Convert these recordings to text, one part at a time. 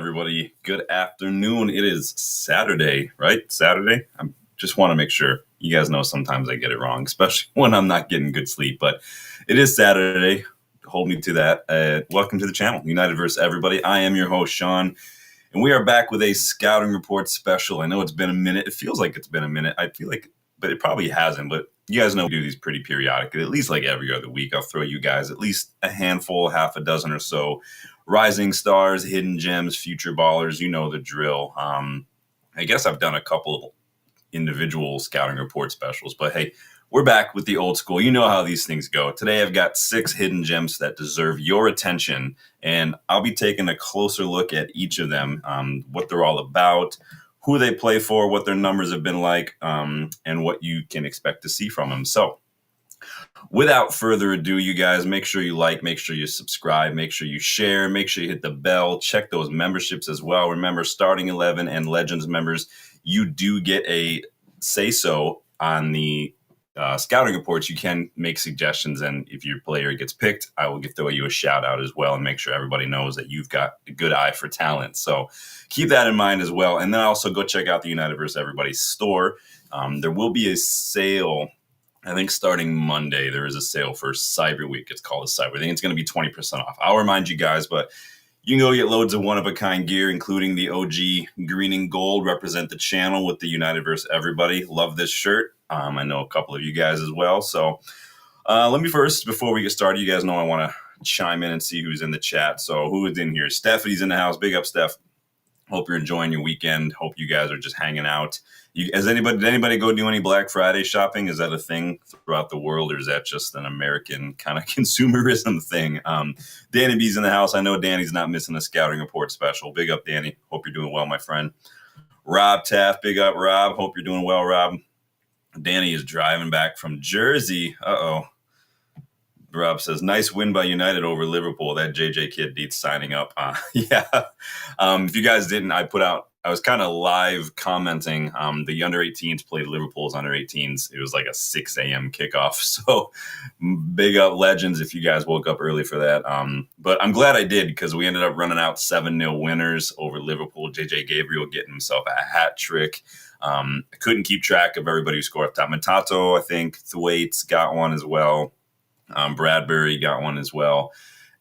everybody? Good afternoon. It is Saturday, right? Saturday? I just want to make sure. You guys know sometimes I get it wrong, especially when I'm not getting good sleep, but it is Saturday. Hold me to that. Welcome to the channel, United vs. Everybody. I am your host, Sean, and we are back with a scouting report special. I know it's been a minute. It feels like it's been a minute. I feel like, but it probably hasn't, but you guys know we do these pretty periodically, at least like every other week. I'll throw you guys at least a handful, half a dozen or so rising stars, hidden gems, future ballers. You know the drill. I guess I've done a couple individual scouting report specials, but hey, we're back with the old school. You know how these things go. Today I've got 6 hidden gems that deserve your attention, and I'll be taking a closer look at each of them, what they're all about, who they play for, what their numbers have been like, and what you can expect to see from them. So without further ado, you guys, make sure you like, make sure you subscribe, make sure you share, make sure you hit the bell, check those memberships as well. Remember, starting 11 and Legends members, you do get a say-so on the scouting reports. You can make suggestions, and if your player gets picked, I will throw you a shout out as well and make sure everybody knows that you've got a good eye for talent. So keep that in mind as well. And then also go check out the United vs. Everybody store. There will be a sale, I think starting Monday. There is a sale for Cyber Week. It's called a Cyber. I think it's going to be 20% off. I'll remind you guys, but you can go get loads of one-of-a-kind gear, including the OG green and gold, represent the channel with the United vs. Everybody. Love this shirt. I know a couple of you guys as well. So let me first, before we get started, you guys know I want to chime in and see who's in the chat. So who is in here? Stephanie's in the house. Big up, Steph. Hope you're enjoying your weekend. Hope you guys are just hanging out. Did anybody go do any Black Friday shopping? Is that a thing throughout the world, or is that just an American kind of consumerism thing? Danny B's in the house. I know Danny's not missing a scouting report special. Big up, Danny. Hope you're doing well, my friend. Rob Taft. Big up, Rob. Hope you're doing well, Rob. Danny is driving back from Jersey. Uh-oh. Rob says, nice win by United over Liverpool. That JJ kid needs signing up. Yeah. If you guys didn't, I was kind of live commenting. The under 18s played Liverpool's under 18s. It was like a 6 a.m. kickoff. So big up Legends if you guys woke up early for that. But I'm glad I did, because we ended up running out 7-0 winners over Liverpool. JJ Gabriel getting himself a hat trick. I couldn't keep track of everybody who scored up top. Matato, I think, Thwaites got one as well. Bradbury got one as well.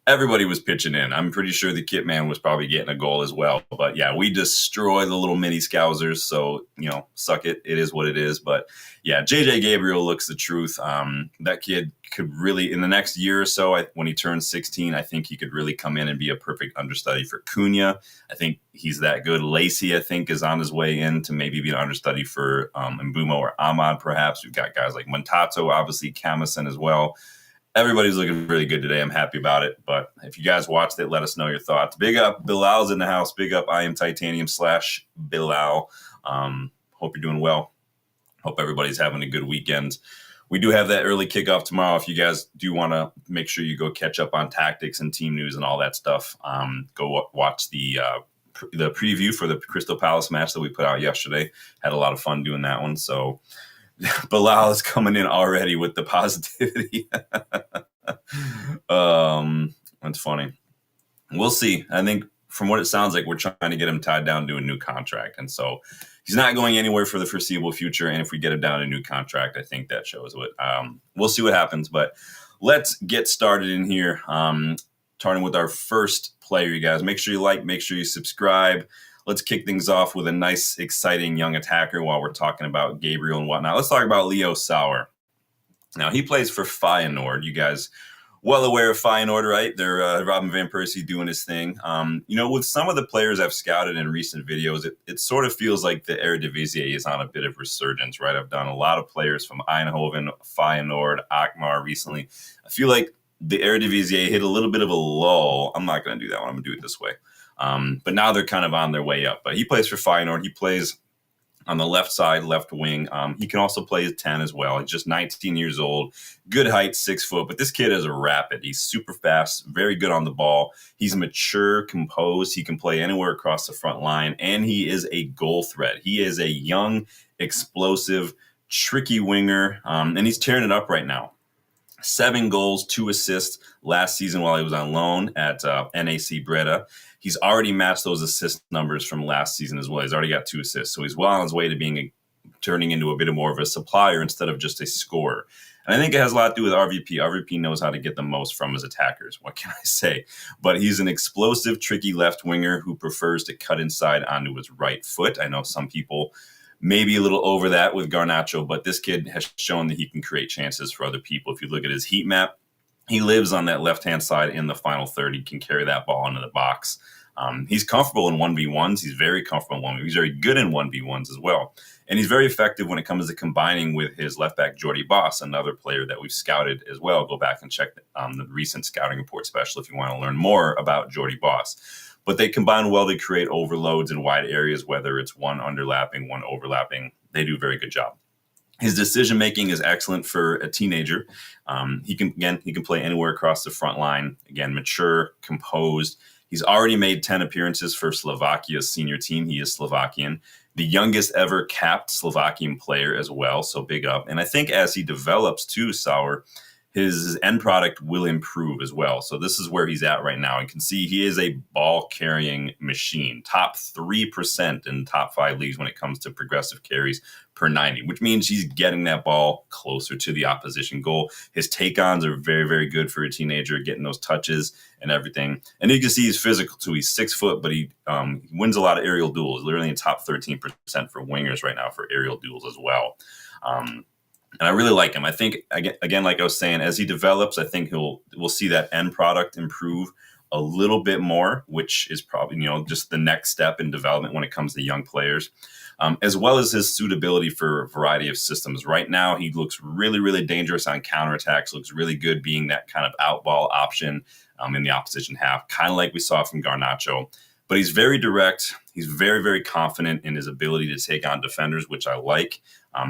Everybody was pitching in. I'm pretty sure the kit man was probably getting a goal as well. But yeah, we destroy the little mini Scousers. So, suck it. It is what it is. But yeah, JJ Gabriel looks the truth. That kid could really, in the next year or so, when he turns 16, I think he could really come in and be a perfect understudy for Cunha. I think he's that good. Lacey, I think, is on his way in to maybe be an understudy for Mbumo or Ahmad, perhaps. We've got guys like Montato, obviously, Camison as well. Everybody's looking really good today. I'm happy about it. But if you guys watched it, let us know your thoughts. Big up. Bilal's in the house. Big up. I am Titanium / Bilal. Hope you're doing well. Hope everybody's having a good weekend. We do have that early kickoff tomorrow. If you guys do want to make sure you go catch up on tactics and team news and all that stuff, go watch the preview for the Crystal Palace match that we put out yesterday. Had a lot of fun doing that one. So Bilal is coming in already with the positivity. That's funny. We'll see. I think from what it sounds like, we're trying to get him tied down to a new contract. And so he's not going anywhere for the foreseeable future. And if we get him down to a new contract, I think that shows what we'll see what happens. But let's get started in here. Starting with our first player, you guys. Make sure you like, make sure you subscribe. Let's kick things off with a nice, exciting young attacker while we're talking about Gabriel and whatnot. Let's talk about Leo Sauer. Now, he plays for Feyenoord. You guys well aware of Feyenoord, right? They're Robin Van Persie doing his thing. With some of the players I've scouted in recent videos, it sort of feels like the Eredivisie is on a bit of resurgence, right? I've done a lot of players from Eindhoven, Feyenoord, Akmar recently. I feel like the Eredivisie hit a little bit of a lull. I'm not going to do that one. I'm going to do it this way. But now they're kind of on their way up. But he plays for Feyenoord. He plays on the left side, left wing. He can also play as 10 as well. He's just 19 years old, good height, 6 foot. But this kid is a rapid. He's super fast, very good on the ball. He's mature, composed. He can play anywhere across the front line. And he is a goal threat. He is a young, explosive, tricky winger. And he's tearing it up right now. 7 goals, 2 assists last season while he was on loan at NAC Breda. He's already matched those assist numbers from last season as well. He's already got 2 assists. So he's well on his way to turning into a bit more of a supplier instead of just a scorer. And I think it has a lot to do with RVP. RVP knows how to get the most from his attackers. What can I say? But he's an explosive, tricky left winger who prefers to cut inside onto his right foot. I know some people may be a little over that with Garnacho, but this kid has shown that he can create chances for other people. If you look at his heat map, he lives on that left-hand side in the final third. He can carry that ball into the box. He's comfortable in 1v1s. He's very comfortable in 1v1s. He's very good in 1v1s as well. And he's very effective when it comes to combining with his left back, Jordy Boss, another player that we've scouted as well. Go back and check the recent scouting report special if you want to learn more about Jordy Boss. But they combine well to create overloads in wide areas, whether it's one underlapping, one overlapping. They do a very good job. His decision-making is excellent for a teenager. He can play anywhere across the front line. Again, mature, composed. He's already made 10 appearances for Slovakia's senior team. He is Slovakian. The youngest ever capped Slovakian player as well, so big up. And I think as he develops too, Sauer, his end product will improve as well. So this is where he's at right now. You can see he is a ball-carrying machine. Top 3% in top 5 leagues when it comes to progressive carries per 90, which means he's getting that ball closer to the opposition goal. His take-ons are very, very good for a teenager, getting those touches and everything. And you can see he's physical too. He's 6 foot, but he wins a lot of aerial duels, literally in top 13% for wingers right now for aerial duels as well. And I really like him. I think, again, like I was saying, as he develops, I think we'll see that end product improve a little bit more, which is probably, just the next step in development when it comes to young players, as well as his suitability for a variety of systems. Right now, he looks really, really dangerous on counterattacks, looks really good being that kind of outball option in the opposition half, kind of like we saw from Garnacho. But he's very direct. He's very, very confident in his ability to take on defenders, which I like.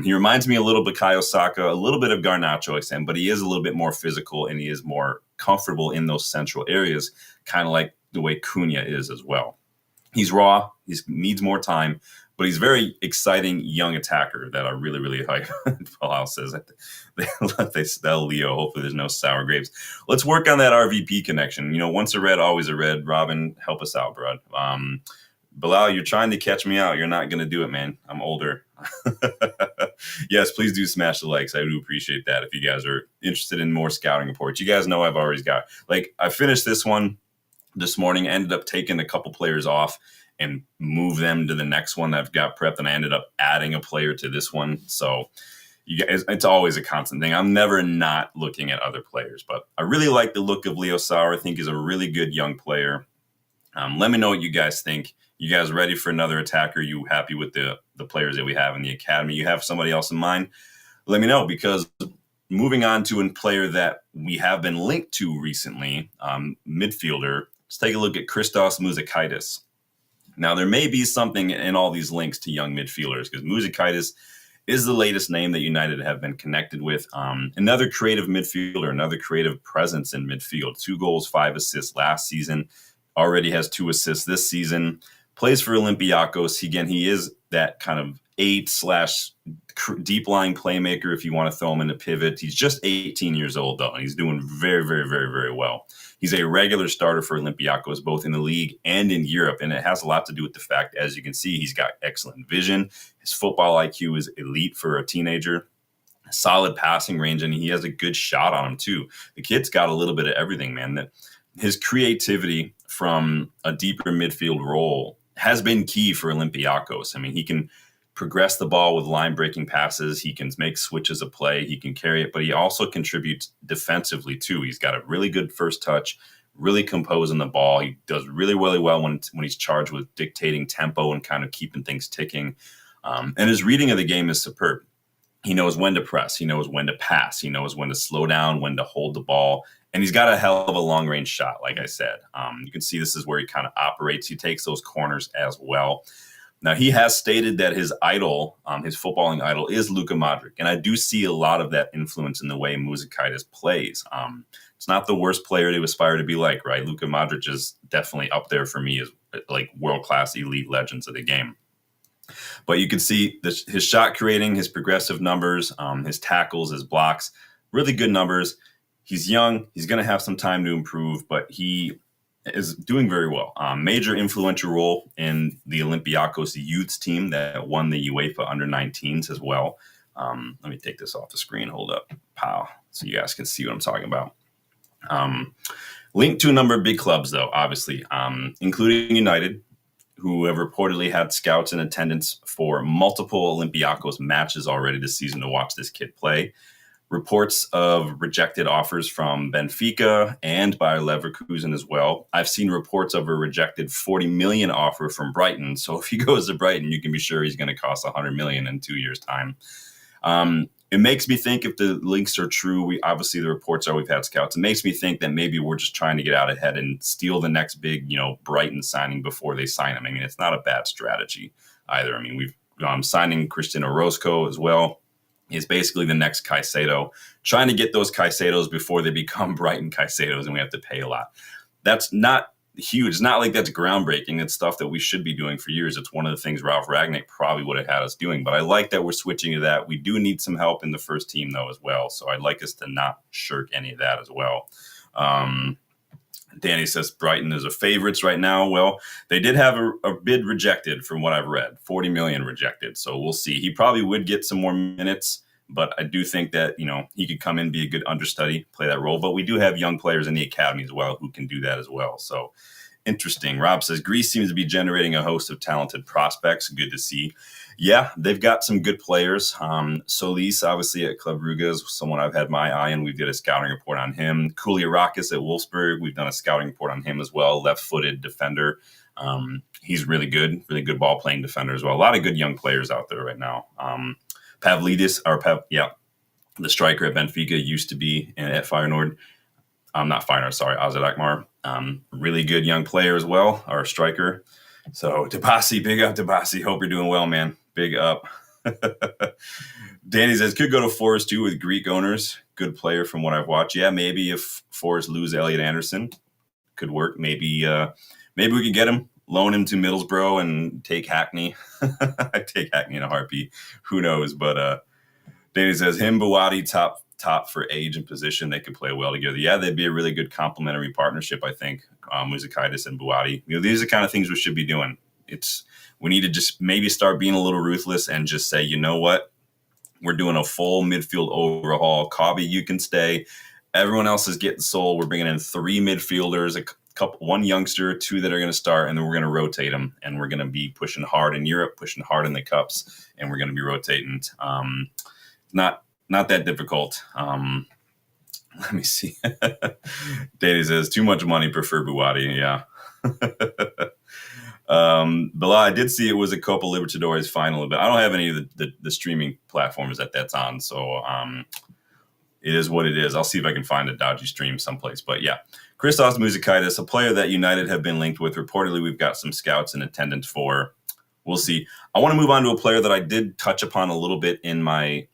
He reminds me a little bit of Bukayo Saka, a little bit of Garnacho, but he is a little bit more physical and he is more comfortable in those central areas, kind of like the way Cunha is as well. He's raw. He needs more time, but he's a very exciting young attacker that I really, really like. Paul says they spell Leo. Hopefully there's no sour grapes. Let's work on that RVP connection. Once a red, always a red. Robin, help us out, bro. Bilal, you're trying to catch me out. You're not going to do it, man. I'm older. Yes, please do smash the likes. I do appreciate that. If you guys are interested in more scouting reports, you guys know I've always got, I finished this one this morning, ended up taking a couple players off and move them to the next one that I've got prepped. And I ended up adding a player to this one. So you guys, it's always a constant thing. I'm never not looking at other players, but I really like the look of Leo Sauer. I think he's a really good young player. Let me know what you guys think. You guys ready for another attacker? You happy with the players that we have in the academy? You have somebody else in mind? Let me know, because moving on to a player that we have been linked to recently, midfielder, let's take a look at Christos Mouzakaitis. Now, there may be something in all these links to young midfielders, because Mouzakaitis is the latest name that United have been connected with. Another creative midfielder, another creative presence in midfield. 2 goals, 5 assists last season. Already has 2 assists this season. Plays for Olympiacos. Again, he is that kind of 8/deep line playmaker if you want to throw him in a pivot. He's just 18 years old, though, and he's doing very, very, very, very well. He's a regular starter for Olympiacos, both in the league and in Europe, and it has a lot to do with the fact, as you can see, he's got excellent vision. His football IQ is elite for a teenager. Solid passing range, and he has a good shot on him, too. The kid's got a little bit of everything, man. That his creativity from a deeper midfield role has been key for Olympiacos. I mean, he can progress the ball with line-breaking passes. He can make switches of play. He can carry it, but he also contributes defensively, too. He's got a really good first touch, really composing the ball. He does really, really well when he's charged with dictating tempo and kind of keeping things ticking. And his reading of the game is superb. He knows when to press. He knows when to pass. He knows when to slow down, when to hold the ball. And he's got a hell of a long-range shot, like I said. You can see this is where he kind of operates. He takes those corners as well. Now, he has stated that his idol, his footballing idol, is Luka Modric. And I do see a lot of that influence in the way Mouzakaitis plays. It's not the worst player to aspire to be like, right? Luka Modric is definitely up there for me as like world-class elite legends of the game. But you can see his shot creating, his progressive numbers, his tackles, his blocks, really good numbers. He's young. He's going to have some time to improve, but is doing very well. Major influential role in the Olympiacos youths team that won the UEFA under-19s as well. Let me take this off the screen. Hold up, pow, so you guys can see what I'm talking about. Linked to a number of big clubs, though, obviously, including United, who have reportedly had scouts in attendance for multiple Olympiacos matches already this season to watch this kid play. Reports of rejected offers from Benfica and Bayer Leverkusen as well. I've seen reports of a rejected 40 million offer from Brighton. So if he goes to Brighton, you can be sure he's going to cost 100 million in 2 years' time. It makes me think, if the links are true, obviously the reports are we've had scouts. It makes me think that maybe we're just trying to get out ahead and steal the next big, Brighton signing before they sign him. I mean, it's not a bad strategy either. I mean, we've signing Cristiano Orozco as well. Is basically the next Caicedo, trying to get those Caicedos before they become Brighton Caicedos and we have to pay a lot. That's not huge. It's not like that's groundbreaking. It's stuff that we should be doing for years. It's one of the things Ralph Ragnick probably would have had us doing. But I like that we're switching to that. We do need some help in the first team, though, as well. So I'd like us to not shirk any of that as well. Danny says Brighton is a favorites right now. Well, they did have a bid rejected from what I've read, 40 million rejected. So we'll see. He probably would get some more minutes, but I do think that, he could come in, be a good understudy, play that role. But we do have young players in the academy as well who can do that as well. So interesting. Rob says Greece seems to be generating a host of talented prospects. Good to see. Yeah, they've got some good players. Solis, obviously, at Club Brugge is someone I've had my eye on. We did a scouting report on him. Kouliarakis at Wolfsburg, we've done a scouting report on him as well. Left-footed defender. He's really good ball-playing defender as well. A lot of good young players out there right now. Pavlidis, the striker at Benfica, used to be at Feyenoord. Not Feyenoord, sorry, AZ Alkmaar. Really good young player as well, our striker. So Tabasi, big up Tabasi. Hope you're doing well, man. Big up. Danny says, could go to Forest too with Greek owners. Good player from what I've watched. Yeah, maybe if Forest lose Elliot Anderson, could work. Maybe we could get him, loan him to Middlesbrough and take Hackney. I'd take Hackney in a heartbeat. Who knows? But Danny says, him, Buwadi, top for age and position. They could play well together. Yeah, they'd be a really good complementary partnership, I think. Muzakaitis and Buwadi. These are the kind of things we should be doing. We need to just maybe start being a little ruthless and just say, you know what? We're doing a full midfield overhaul. Cobby, you can stay. Everyone else is getting sold. We're bringing in 3 midfielders, one youngster, 2 that are going to start, and then we're going to rotate them. And we're going to be pushing hard in Europe, pushing hard in the cups, and we're going to be rotating. Not that difficult. Let me see. Danny says, too much money, prefer Buwadi. Yeah. But I did see it was a Copa Libertadores final, but I don't have any of the streaming platforms that's on. So it is what it is. I'll see if I can find a dodgy stream someplace. But yeah, Christos Muzakaitis, a player that United have been linked with. Reportedly, we've got some scouts in attendance for. We'll see. I want to move on to a player that I did touch upon a little bit in my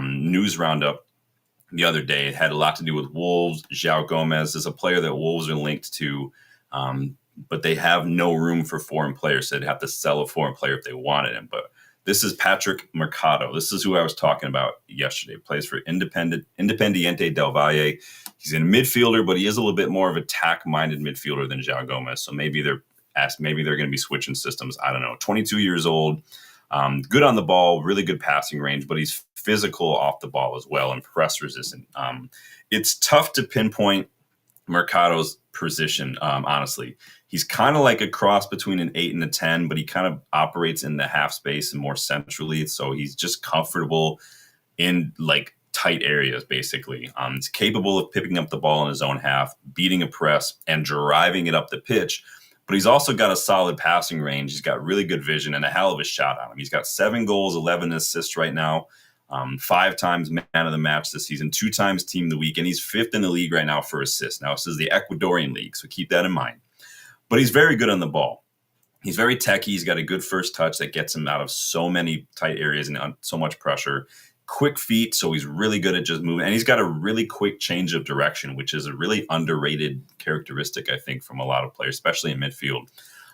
news roundup the other day. It had a lot to do with Wolves. João Gomez is a player that Wolves are linked to, but they have no room for foreign players, so they'd have to sell a foreign player if they wanted him. But this is Patrick Mercado. This is who I was talking about yesterday. Plays for Independiente del Valle. He's a midfielder, but he is a little bit more of attack-minded midfielder than João Gomez. So maybe they're going to be switching systems. I don't know. 22 years old. Good on the ball, really good passing range, but he's physical off the ball as well and press resistant. It's tough to pinpoint Mercado's position, honestly. He's kind of like a cross between an 8 and a 10, but he kind of operates in the half space and more centrally. So he's just comfortable in like tight areas, basically. He's capable of picking up the ball in his own half, beating a press, and driving it up the pitch. But he's also got a solid passing range. He's got really good vision and a hell of a shot on him. He's got 7 goals, 11 assists right now, 5 times man of the match this season, 2 times team of the week, and he's 5th in the league right now for assists. Now, this is the Ecuadorian league, so keep that in mind. But he's very good on the ball. He's very techy. He's got a good first touch that gets him out of so many tight areas and so much pressure. Quick feet, so he's really good at just moving. And he's got a really quick change of direction, which is a really underrated characteristic, I think, from a lot of players, especially in midfield.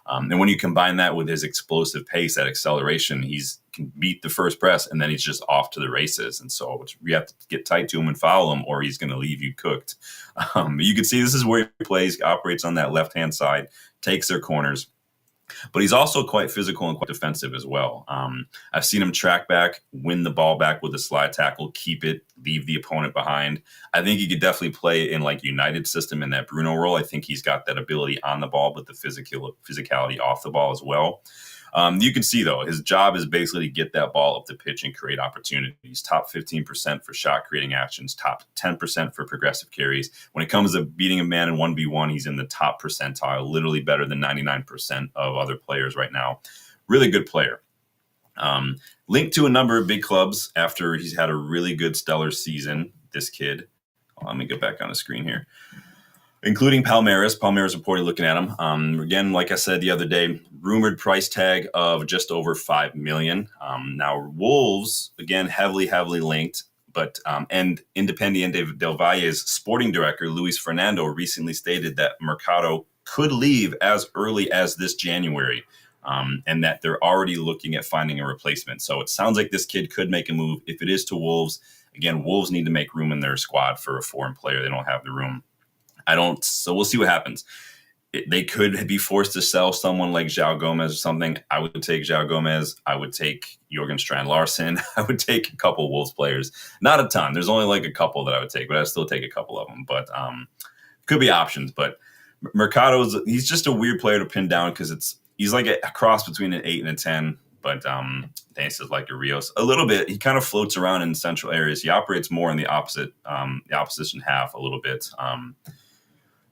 And when you combine that with his explosive pace, that acceleration, he's can beat the first press, and then he's just off to the races. And so you have to get tight to him and foul him, or he's going to leave you cooked. You can see this is where he plays, operates on that left-hand side, takes their corners. But he's also quite physical and quite defensive as well. I've seen him track back, win the ball back with a slide tackle, keep it, leave the opponent behind. I think he could definitely play in like United system in that Bruno role. I think he's got that ability on the ball, but the physicality off the ball as well. You can see, though, his job is basically to get that ball up the pitch and create opportunities. Top 15% for shot creating actions, top 10% for progressive carries. When it comes to beating a man in 1v1, he's in the top percentile, literally better than 99% of other players right now. Really good player. Linked to a number of big clubs after he's had a really good stellar season, this kid. Let me get back on the screen here. Including Palmeiras. Palmeiras reported looking at him. Again, like I said the other day, rumored price tag of just over $5 million. Now, Wolves, again, heavily linked. But and Independiente del Valle's sporting director, Luis Fernando, recently stated that Mercado could leave as early as this January. And that they're already looking at finding a replacement. So it sounds like this kid could make a move. If it is to Wolves, again, Wolves need to make room in their squad for a foreign player. They don't have the room. So we'll see what happens. They could be forced to sell someone like João Gomez or something. I would take João Gomez. I would take Jorgen Strand Larsen. I would take a couple Wolves players. Not a ton. There's only like a couple that I would take, but I'd still take a couple of them. But could be options. But he's just a weird player to pin down because he's like a cross between an 8 and a 10. But dances like a Rios a little bit. He kind of floats around in central areas. He operates more in the opposition half a little bit.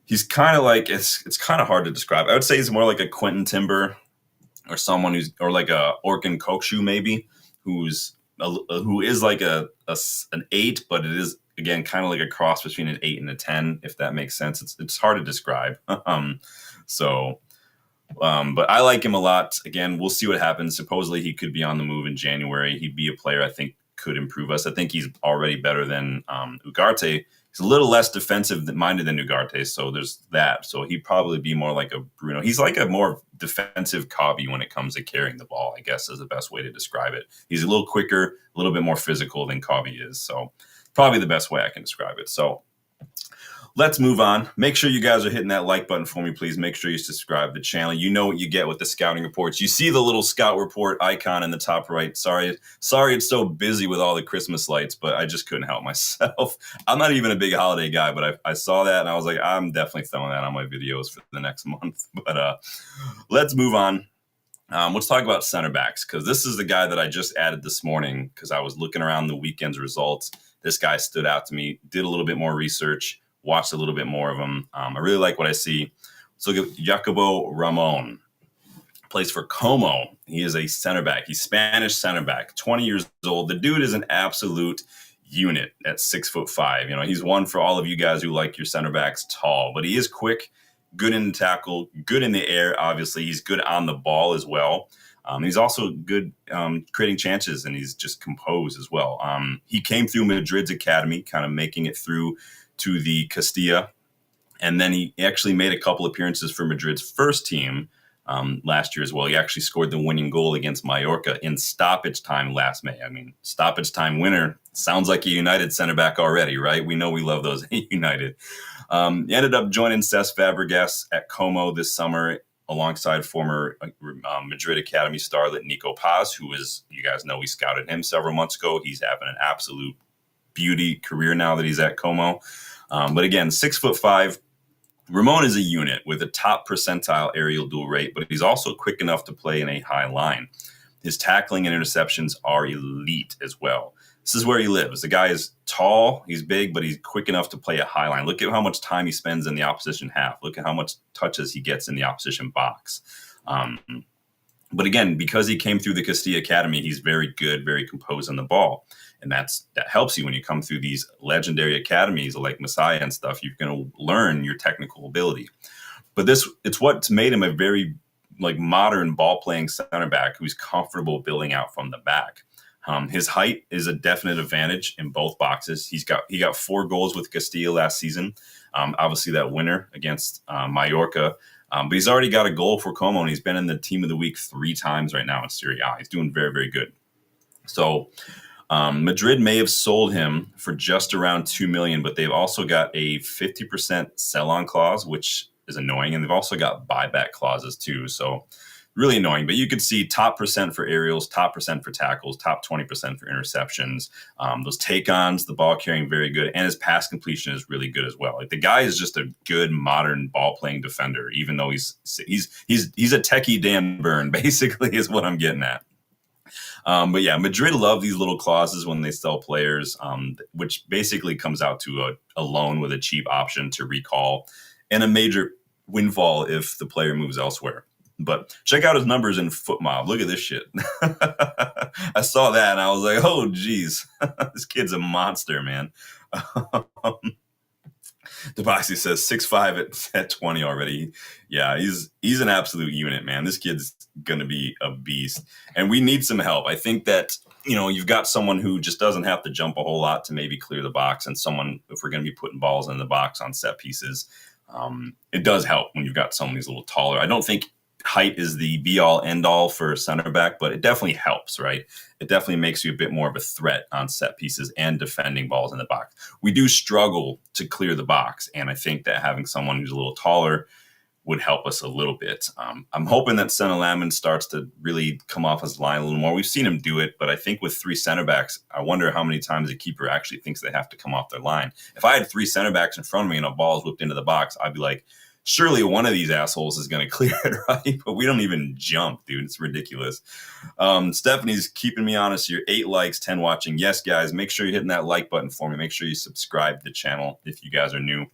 He's kind of like it's kind of hard to describe. I would say he's more like a Quentin Timber or someone or like a Orkin Kokshu maybe, who is like an 8, but it is again kind of like a cross between an 8 and a 10, if that makes sense. It's hard to describe. But I like him a lot. Again, we'll see what happens. Supposedly he could be on the move in January. He'd be a player I think could improve us. I think he's already better than Ugarte. He's a little less defensive-minded than Ugarte, so there's that. So he'd probably be more like a Bruno. He's like a more defensive Cobby when it comes to carrying the ball, I guess is the best way to describe it. He's a little quicker, a little bit more physical than Cobby is. So probably the best way I can describe it. So let's move on. Make sure you guys are hitting that like button for me, please. Make sure you subscribe to the channel. You know what you get with the scouting reports. You see the little scout report icon in the top right. Sorry it's so busy with all the Christmas lights, but I just couldn't help myself. I'm not even a big holiday guy, but I saw that and I was like, I'm definitely throwing that on my videos for the next month. But let's move on. Let's talk about center backs, because this is the guy that I just added this morning because I was looking around the weekend's results. This guy stood out to me, did a little bit more research, watched a little bit more of him. I really like what I see. Let's look at Jacobo Ramon. Plays for Como. He is a center back. He's Spanish center back, 20 years old. The dude is an absolute unit at 6'5". You know, he's one for all of you guys who like your center backs tall, but he is quick, good in the tackle, good in the air. Obviously, he's good on the ball as well. He's also good creating chances, and he's just composed as well. He came through Madrid's academy, kind of making it through to the Castilla. And then he actually made a couple appearances for Madrid's first team last year as well. He actually scored the winning goal against Mallorca in stoppage time last May. I mean, stoppage time winner sounds like a United center back already, right? We know we love those United. He ended up joining Cesc Fabregas at Como this summer alongside former Madrid Academy starlet Nico Paz, who is, you guys know, we scouted him several months ago. He's having an absolute beauty career now that he's at Como. But again, 6'5". Ramon is a unit with a top percentile aerial duel rate, but he's also quick enough to play in a high line. His tackling and interceptions are elite as well. This is where he lives. The guy is tall, he's big, but he's quick enough to play a high line. Look at how much time he spends in the opposition half. Look at how much touches he gets in the opposition box. But again, because he came through the Castilla Academy, he's very good, very composed on the ball. And that helps you when you come through these legendary academies like Messiah and stuff. You're going to learn your technical ability. But it's what's made him a very modern ball-playing center back who's comfortable building out from the back. His height is a definite advantage in both boxes. He got 4 goals with Castilla last season. Obviously, that winner against Mallorca. But he's already got a goal for Como, and he's been in the team of the week 3 times right now in Serie A. He's doing very, very good. So Madrid may have sold him for just around 2 million, but they've also got a 50% sell-on clause, which is annoying, and they've also got buyback clauses too. So really annoying. But you could see top percent for aerials, top percent for tackles, top 20% for interceptions. Those take-ons, the ball carrying very good, and his pass completion is really good as well. Like the guy is just a good modern ball-playing defender, even though he's a techie Dan Burn, basically, is what I'm getting at. But yeah, Madrid love these little clauses when they sell players, which basically comes out to a loan with a cheap option to recall and a major windfall if the player moves elsewhere. But check out his numbers in FootMob. Look at this shit. I saw that and I was like, oh, geez, this kid's a monster, man. Debasi says 6'5" at 20 already. Yeah, he's an absolute unit, man. This kid's going to be a beast. And we need some help. I think that, you've got someone who just doesn't have to jump a whole lot to maybe clear the box, and someone, if we're going to be putting balls in the box on set pieces, it does help when you've got someone who's a little taller. I don't think height is the be-all, end-all for center back, but it definitely helps, right? It definitely makes you a bit more of a threat on set pieces and defending balls in the box. We do struggle to clear the box, and I think that having someone who's a little taller would help us a little bit. I'm hoping that Senna starts to really come off his line a little more. We've seen him do it, but I think with 3 center backs, I wonder how many times a keeper actually thinks they have to come off their line. If I had 3 center backs in front of me and a ball is whipped into the box, I'd be like, surely one of these assholes is going to clear it, right? But we don't even jump, dude. It's ridiculous. Stephanie's keeping me honest here. 8 likes, 10 watching. Yes, guys, make sure you're hitting that like button for me. Make sure you subscribe to the channel if you guys are new.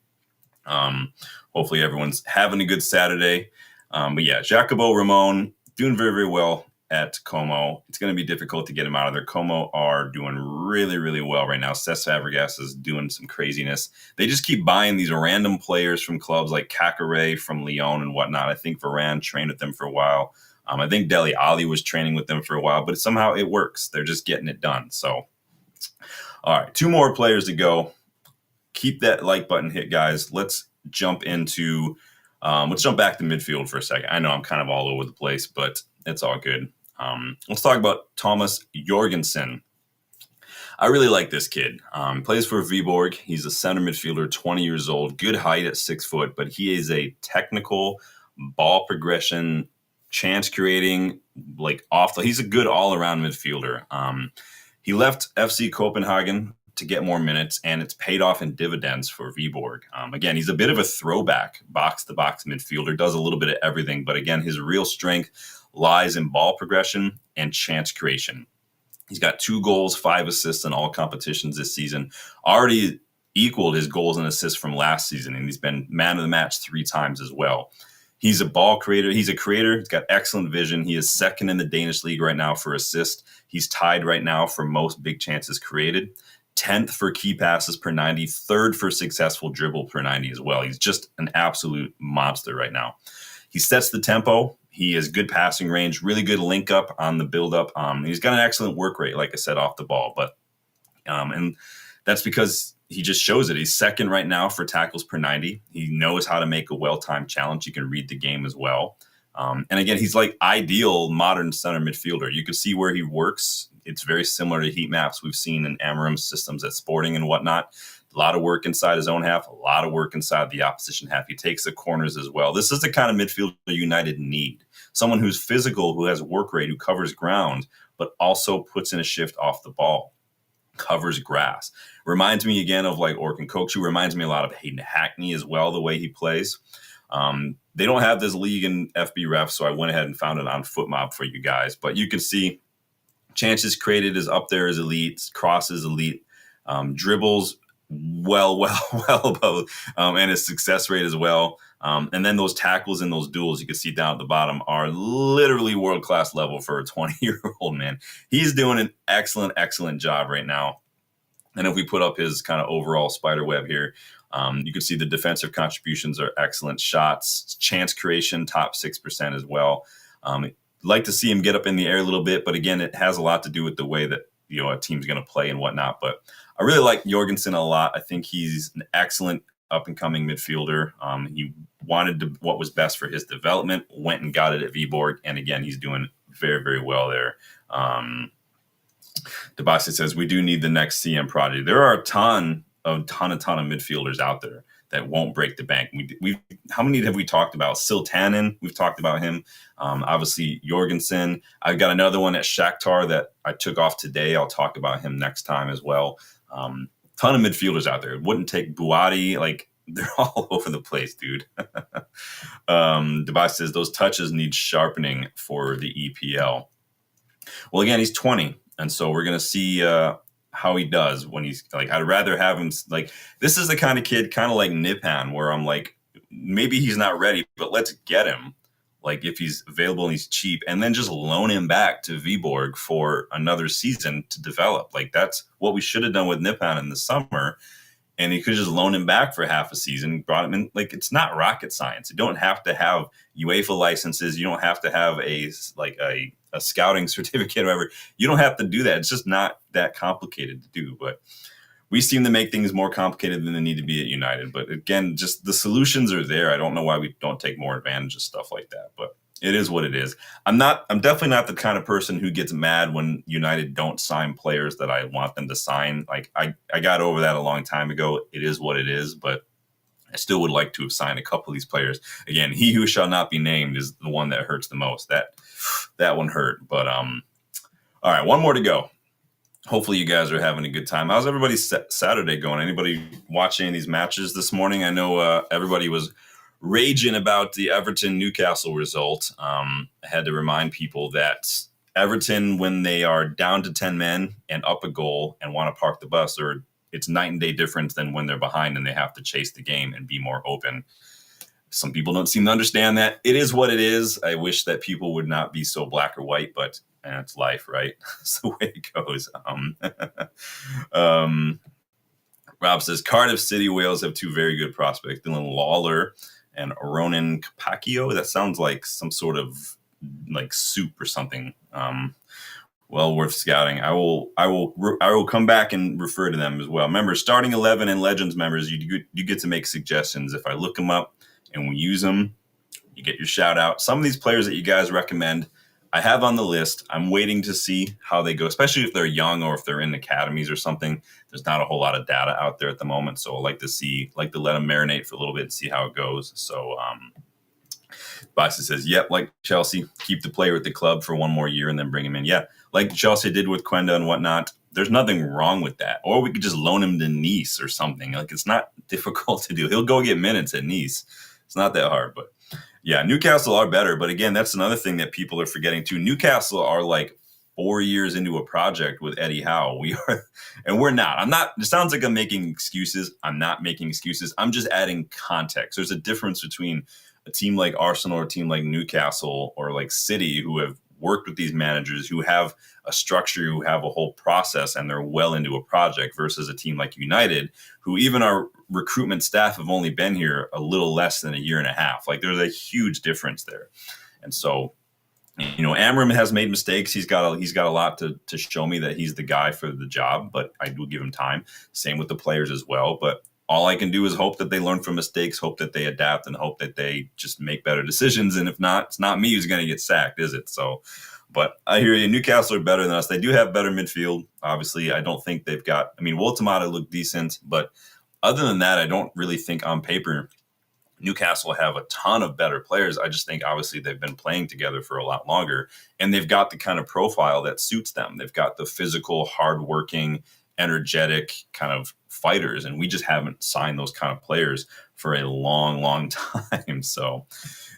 Hopefully everyone's having a good Saturday. But yeah, Jacobo Ramon doing very, very well at Como. It's going to be difficult to get him out of there. Como are doing really, really well right now. Cesc Fabregas is doing some craziness. They just keep buying these random players from clubs like Kakare from Lyon and whatnot. I think Varane trained with them for a while. I think Dele Alli was training with them for a while, but somehow it works. They're just getting it done. So, all right, 2 more players to go. Keep that like button hit, guys. Let's jump back to midfield for a second. I know I'm kind of all over the place, but it's all good. Let's talk about Thomas Jorgensen. I really like this kid. Plays for Viborg. He's a center midfielder, 20 years old, good height at 6 foot, but he is a technical ball progression, chance creating, he's a good all around midfielder. He left FC Copenhagen to get more minutes, and it's paid off in dividends for Viborg. Again, he's a bit of a throwback box-to-box midfielder, does a little bit of everything, but again, his real strength lies in ball progression and chance creation. He's got 2 goals, 5 assists in all competitions this season, already equaled his goals and assists from last season, and he's been man of the match 3 times as well. He's a ball creator. He's a creator. He's got excellent vision. He is second in the Danish league right now for assist. He's tied right now for most big chances created. 10th for key passes per 90, 3rd for successful dribble per 90 as well. He's just an absolute monster right now. He sets the tempo. He has good passing range, really good link up on the build up. He's got an excellent work rate, like I said, off the ball. But and that's because he just shows it. He's second right now for tackles per 90. He knows how to make a well-timed challenge. He can read the game as well. And again, he's like ideal modern center midfielder. You can see where he works. It's very similar to heat maps we've seen in amorim systems at Sporting and whatnot. A lot of work inside his own half, a lot of work inside the opposition half. He takes the corners as well. This is the kind of midfielder United need. Someone who's physical, who has work rate, who covers ground, but also puts in a shift off the ball, covers grass. Reminds me again of like Orkun Kokcu. Reminds me a lot of Hayden Hackney as well, the way he plays. They don't have this league in FB Ref, so I went ahead and found it on FootMob for you guys. But you can see chances created is up there as elite, crosses elite, dribbles well above, and his success rate as well. And then those tackles and those duels you can see down at the bottom are literally world-class level for a 20-year-old man. He's doing an excellent job right now. And if we put up his kind of overall spider web here, you can see the defensive contributions are excellent. Shots, chance creation, top 6% as well. Like to see him get up in the air a little bit, but again, it has a lot to do with the way that a team's going to play and whatnot. But I really like Jorgensen a lot. I think he's an excellent up and coming midfielder. He wanted what was best for his development, went and got it at Viborg, and again, he's doing very, very well there. Debasi says we do need the next CM prodigy. There are a ton of midfielders out there that won't break the bank. We how many have we talked about? Siltanen, we've talked about him. Obviously Jorgensen. I've got another one at Shakhtar that I took off today. I'll talk about him next time as well. Ton of midfielders out there. It wouldn't take Buati. Like, they're all over the place, dude. Debasi says those touches need sharpening for the EPL. Well, again, he's 20. And so we're going to see how he does when he's like, I'd rather have him like, this is the kind of kid, kind of like Nipan, where I'm like, maybe he's not ready, but let's get him. Like, if he's available and he's cheap, and then just loan him back to Viborg for another season to develop. Like, that's what we should have done with Nipan in the summer. And you could just loan him back for half a season, brought him in. Like, it's not rocket science. You don't have to have UEFA licenses. You don't have to have a scouting certificate or whatever. You don't have to do that. It's just not that complicated to do. But we seem to make things more complicated than they need to be at United. But again, just the solutions are there. I don't know why we don't take more advantage of stuff like that. But it is what it is. I'm definitely not the kind of person who gets mad when United don't sign players that I want them to sign. Like, I got over that a long time ago. It is what it is, but I still would like to have signed a couple of these players. Again, he who shall not be named is the one that hurts the most. That one hurt. But all right, one more to go. Hopefully you guys are having a good time. How's everybody's Saturday going? Anybody watching these matches this morning? I know everybody was raging about the Everton-Newcastle result. I had to remind people that Everton, when they are down to 10 men and up a goal and want to park the bus, it's night and day difference than when they're behind and they have to chase the game and be more open. Some people don't seem to understand that. It is what it is. I wish that people would not be so black or white, but it's life, right? That's the way it goes. Rob says, Cardiff City Wales have two very good prospects, Dylan Lawler and Ronan Capaccio. That sounds like some sort of like soup or something. Well worth scouting. I will come back and refer to them as well. Remember, starting 11 and Legends members, you get to make suggestions. If I look them up and we use them, you get your shout out. Some of these players that you guys recommend, I have on the list. I'm waiting to see how they go, especially if they're young or if they're in academies or something. There's not a whole lot of data out there at the moment, so I like to let them marinate for a little bit and see how it goes. So Boston says, yep, like Chelsea, keep the player at the club for one more year and then bring him in. Yeah, like Chelsea did with Quenda and whatnot. There's nothing wrong with that. Or we could just loan him to Nice or something. Like, it's not difficult to do. He'll go get minutes at Nice. It's not that hard, but yeah, Newcastle are better. But again, that's another thing that people are forgetting too. Newcastle are like 4 years into a project with Eddie Howe. We are, and we're not. I'm not. It sounds like I'm making excuses. I'm not making excuses. I'm just adding context. There's a difference between a team like Arsenal or a team like Newcastle or like City, who have worked with these managers, who have a structure, who have a whole process, and they're well into a project, versus a team like United, who even our recruitment staff have only been here a little less than a year and a half. Like, there's a huge difference there. And so, you know, Amorim has made mistakes. He's got a lot to show me that he's the guy for the job, but I do give him time. Same with the players as well. But all I can do is hope that they learn from mistakes, hope that they adapt, and hope that they just make better decisions. And if not, it's not me who's going to get sacked, is it? So, but I hear you. Newcastle are better than us. They do have better midfield. Obviously, I don't think they've got, I mean, Woltemata looked decent, but other than that, I don't really think on paper Newcastle have a ton of better players. I just think obviously they've been playing together for a lot longer, and they've got the kind of profile that suits them. They've got the physical, hardworking, energetic kind of fighters, and we just haven't signed those kind of players for a long, long time. So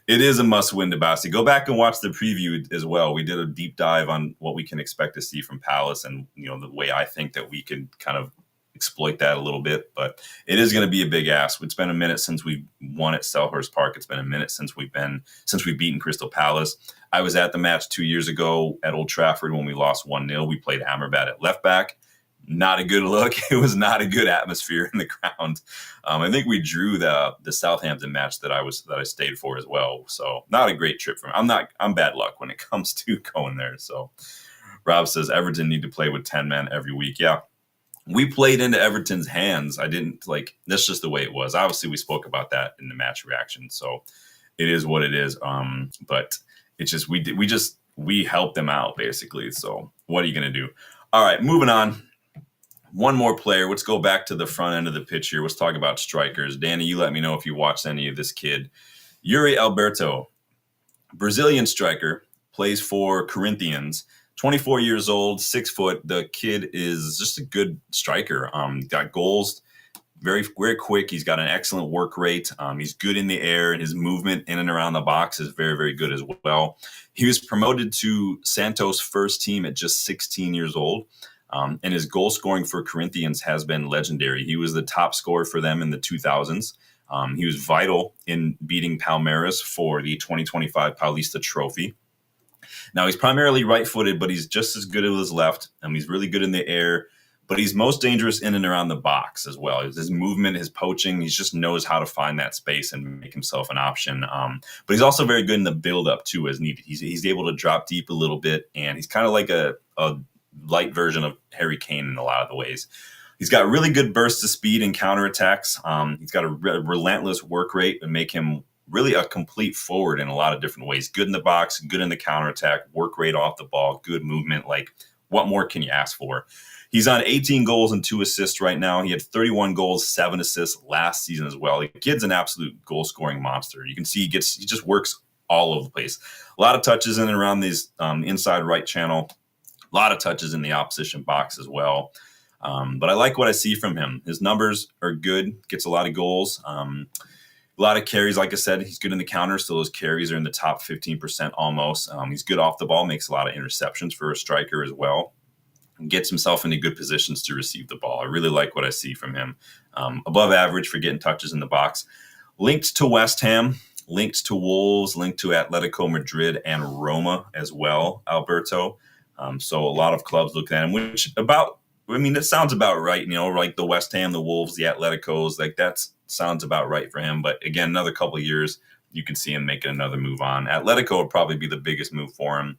it is a must-win to Basti. Go back and watch the preview as well. We did a deep dive on what we can expect to see from Palace, and you know the way I think that we could kind of exploit that a little bit. But it is going to be a big ask. It's been a minute since we won at Selhurst Park. It's been a minute since we've beaten Crystal Palace. I was at the match 2 years ago at Old Trafford when we lost 1-0. We played Amrabat at left back. Not a good look. It was not a good atmosphere in the ground. I think we drew the Southampton match that I stayed for as well. So not a great trip for me. I'm bad luck when it comes to going there. So Rob says Everton need to play with 10 men every week. Yeah, we played into Everton's hands. I didn't like that's just the way it was. Obviously, we spoke about that in the match reaction, so it is what it is. But it's just we helped them out basically. So what are you gonna do? All right, moving on. One more player. Let's go back to the front end of the pitch here. Let's talk about strikers. Danny, you let me know if you watched any of this kid. Yuri Alberto, Brazilian striker, plays for Corinthians. 24 years old, 6 foot. The kid is just a good striker. Got goals, very quick. He's got an excellent work rate. He's good in the air, and his movement in and around the box is very good as well. He was promoted to Santos' first team at just 16 years old. And his goal scoring for Corinthians has been legendary. He was the top scorer for them in the 2000s. He was vital in beating Palmeiras for the 2025 Paulista Trophy. Now, he's primarily right-footed, but he's just as good with his left. He's really good in the air, but he's most dangerous in and around the box as well. His movement, his poaching, he just knows how to find that space and make himself an option. But he's also very good in the build-up, too, as needed. He's able to drop deep a little bit, and he's kind of like a light version of Harry Kane in a lot of the ways. He's got really good bursts of speed and counterattacks. He's got a relentless work rate and make him really a complete forward in a lot of different ways. Good in the box, good in the counterattack, work rate off the ball, good movement. Like, what more can you ask for? He's on 18 goals and 2 assists right now. He had 31 goals, 7 assists last season as well. The kid's an absolute goal-scoring monster. You can see he just works all over the place. A lot of touches in and around these inside right channel. A lot of touches in the opposition box as well. But I like what I see from him. His numbers are good, gets a lot of goals. A lot of carries, like I said, he's good in the counter, so those carries are in the top 15% almost. He's good off the ball, makes a lot of interceptions for a striker as well. Gets himself into good positions to receive the ball. I really like what I see from him. Above average for getting touches in the box. Linked to West Ham, linked to Wolves, linked to Atletico Madrid and Roma as well, Alberto. So a lot of clubs look at him, that sounds about right, like the West Ham, the Wolves, the Atleticos, like that sounds about right for him. But again, another couple of years, you can see him making another move on. Atletico would probably be the biggest move for him.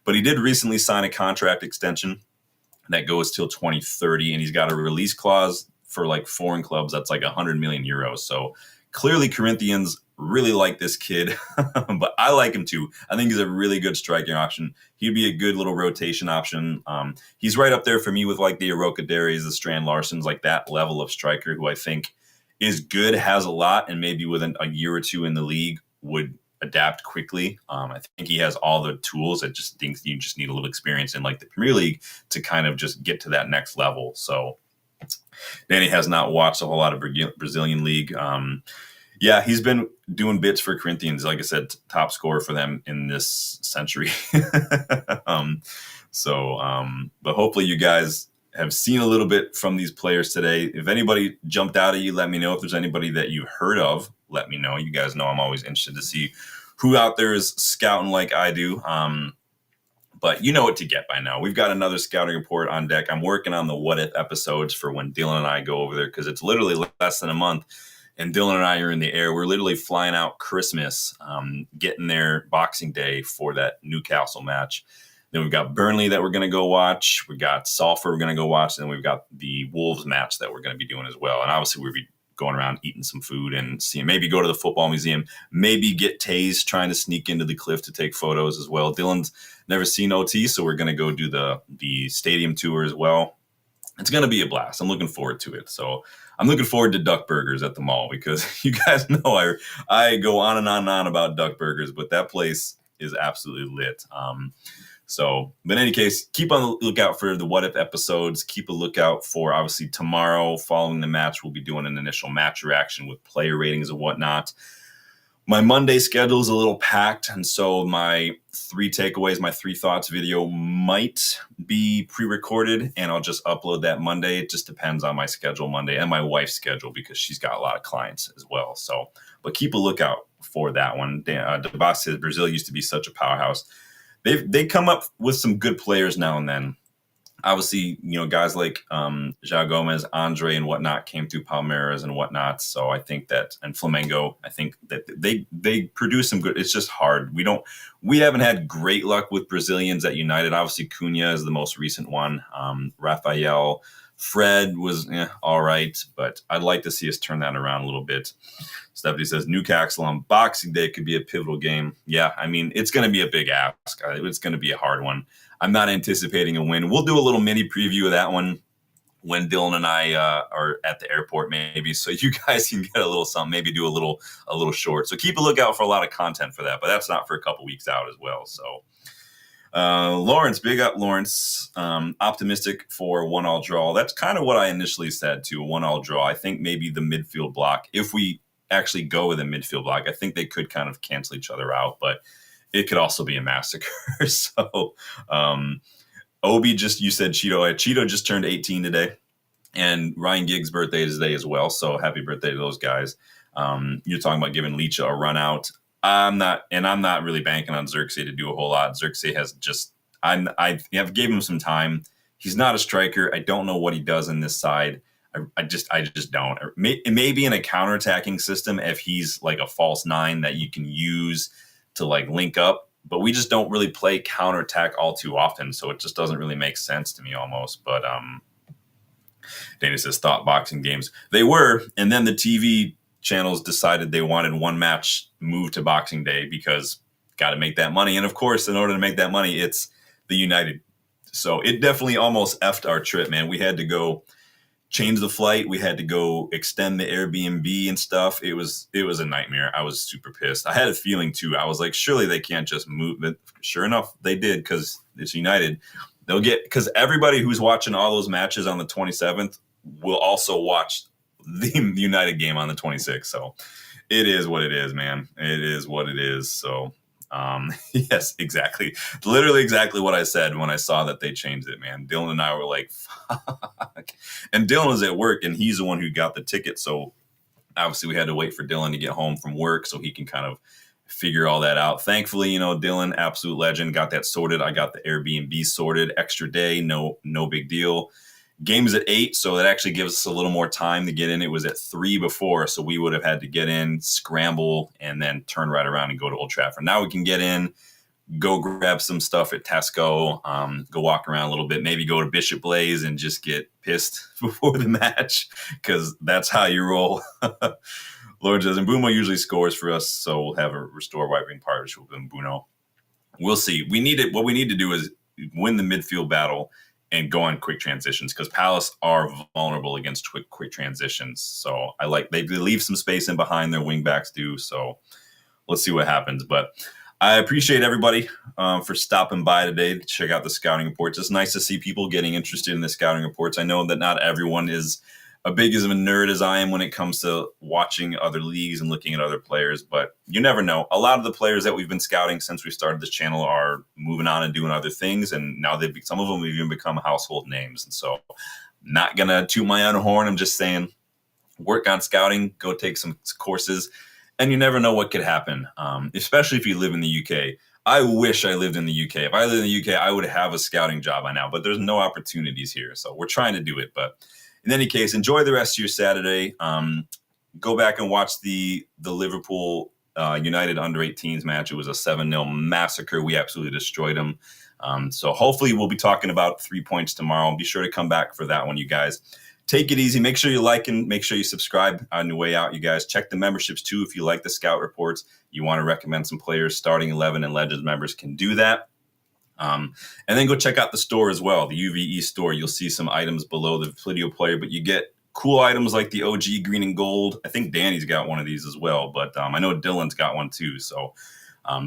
But he did recently sign a contract extension that goes till 2030, and he's got a release clause for like foreign clubs that's like 100 million euros. So clearly Corinthians really like this kid, but I like him too. I think he's a really good striking option. He'd be a good little rotation option. He's right up there for me with like the Aroca Derrys, the Strand Larsons, like that level of striker who I think is good, has a lot, and maybe within a year or two in the league would adapt quickly. I think he has all the tools. I just think you just need a little experience in like the Premier League to kind of just get to that next level. So Danny has not watched a whole lot of Brazilian league. Yeah, he's been doing bits for Corinthians. Like I said, top scorer for them in this century. But hopefully you guys have seen a little bit from these players today. If anybody jumped out at you, let me know. If there's anybody that you heard of, let me know. You guys know I'm always interested to see who out there is scouting like I do. But you know what to get by now. We've got another scouting report on deck. I'm working on the what if episodes for when Dylan and I go over there because it's literally less than a month. And Dylan and I are in the air. We're literally flying out Christmas, getting there Boxing Day for that Newcastle match. Then we've got Burnley that we're going to go watch. We've got Salford we're going to go watch. And then we've got the Wolves match that we're going to be doing as well. And obviously we'll be going around eating some food and seeing, maybe go to the football museum, maybe get tased trying to sneak into the cliff to take photos as well. Dylan's never seen OT, so we're going to go do the stadium tour as well. It's going to be a blast. I'm looking forward to it. So I'm looking forward to duck burgers at the mall because you guys know I go on and on about duck burgers, but that place is absolutely lit. But in any case, keep on the lookout for the what if episodes. Keep a lookout for obviously tomorrow following the match. We'll be doing an initial match reaction with player ratings and whatnot. My Monday schedule is a little packed, and so my 3 takeaways, my 3 thoughts video might be pre-recorded, and I'll just upload that Monday. It just depends on my schedule Monday and my wife's schedule because she's got a lot of clients as well. So, but keep a lookout for that one. Debas says Brazil used to be such a powerhouse. They come up with some good players now and then. Obviously, guys like João Gomez, Andre, and whatnot came through Palmeiras and whatnot. So I think that, and Flamengo, I think that they produce some good. It's just hard. We haven't had great luck with Brazilians at United. Obviously, Cunha is the most recent one. Rafael, Fred was all right, but I'd like to see us turn that around a little bit. Stephanie says Newcastle on Boxing Day could be a pivotal game. Yeah, I mean, it's going to be a big ask. It's going to be a hard one. I'm not anticipating a win. We'll do a little mini preview of that one when Dylan and I are at the airport, maybe, so you guys can get a little something, maybe do a little short. So keep a lookout for a lot of content for that, but that's not for a couple weeks out as well. So Lawrence, big up Lawrence. Optimistic for 1-1 draw. That's kind of what I initially said too, a 1-1 draw. I think maybe the midfield block, if we actually go with a midfield block, I think they could kind of cancel each other out, but it could also be a massacre. So Obi, you said Cheeto. Cheeto just turned 18 today, and Ryan Giggs' birthday is today as well. So happy birthday to those guys. You're talking about giving Licha a run out. I'm not really banking on Xerxes to do a whole lot. Xerxes has I've gave him some time. He's not a striker. I don't know what he does in this side. I just don't. Maybe in a counterattacking system, if he's like a false nine that you can use to like link up. But we just don't really play counterattack all too often, so it just doesn't really make sense to me almost. But Dana says thought boxing games. They were, and then the TV channels decided they wanted one match moved to Boxing Day because got to make that money. And of course, in order to make that money, it's the United. So it definitely almost effed our trip, man. We had to go change the flight. We had to go extend the Airbnb and stuff. It was a nightmare. I was super pissed. I had a feeling too. I was like, surely they can't just move. But sure enough, they did because it's United. Because everybody who's watching all those matches on the 27th will also watch the United game on the 26th. So it is what it is, man. It is what it is. So yes, exactly. Literally exactly what I said when I saw that they changed it, man. Dylan and I were like, fuck. And Dylan was at work and he's the one who got the ticket. So obviously we had to wait for Dylan to get home from work so he can kind of figure all that out. Thankfully, Dylan, absolute legend, got that sorted. I got the Airbnb sorted, extra day, no big deal. Game is at 8, so that actually gives us a little more time to get in. It was at 3 before, so we would have had to get in, scramble, and then turn right around and go to Old Trafford. Now we can get in, go grab some stuff at Tesco, go walk around a little bit, maybe go to Bishop Blaze and just get pissed before the match because that's how you roll. Lord says, Mbumo usually scores for us, so we'll have a restore right wing partnership with Mbumo. We'll see. What we need to do is win the midfield battle and go on quick transitions because Palace are vulnerable against quick transitions. So they leave some space in behind, their wing backs do. So let's see what happens. But I appreciate everybody for stopping by today to check out the scouting reports. It's nice to see people getting interested in the scouting reports. I know that not everyone is as big of a nerd as I am when it comes to watching other leagues and looking at other players, but you never know. A lot of the players that we've been scouting since we started this channel are moving on and doing other things, and now some of them have even become household names. And so, not gonna toot my own horn. I'm just saying, work on scouting, go take some courses, and you never know what could happen. Especially if you live in the UK. I wish I lived in the UK. If I lived in the UK, I would have a scouting job by now, but there's no opportunities here. So we're trying to do it, but. In any case, enjoy the rest of your Saturday. Go back and watch the Liverpool United under-18s match. It was a 7-0 massacre. We absolutely destroyed them. So hopefully we'll be talking about 3 points tomorrow. Be sure to come back for that one, you guys. Take it easy. Make sure you like and make sure you subscribe on your way out, you guys. Check the memberships, too, if you like the scout reports. You want to recommend some players. Starting 11 and Legends members can do that. And then go check out the store as well, the UVE store. You'll see some items below the video player, but you get cool items like the OG green and gold. I think Danny's got one of these as well, but I know Dylan's got one too. So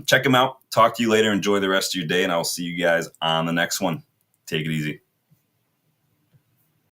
check them out. Talk to you later. Enjoy the rest of your day, and I'll see you guys on the next one. Take it easy.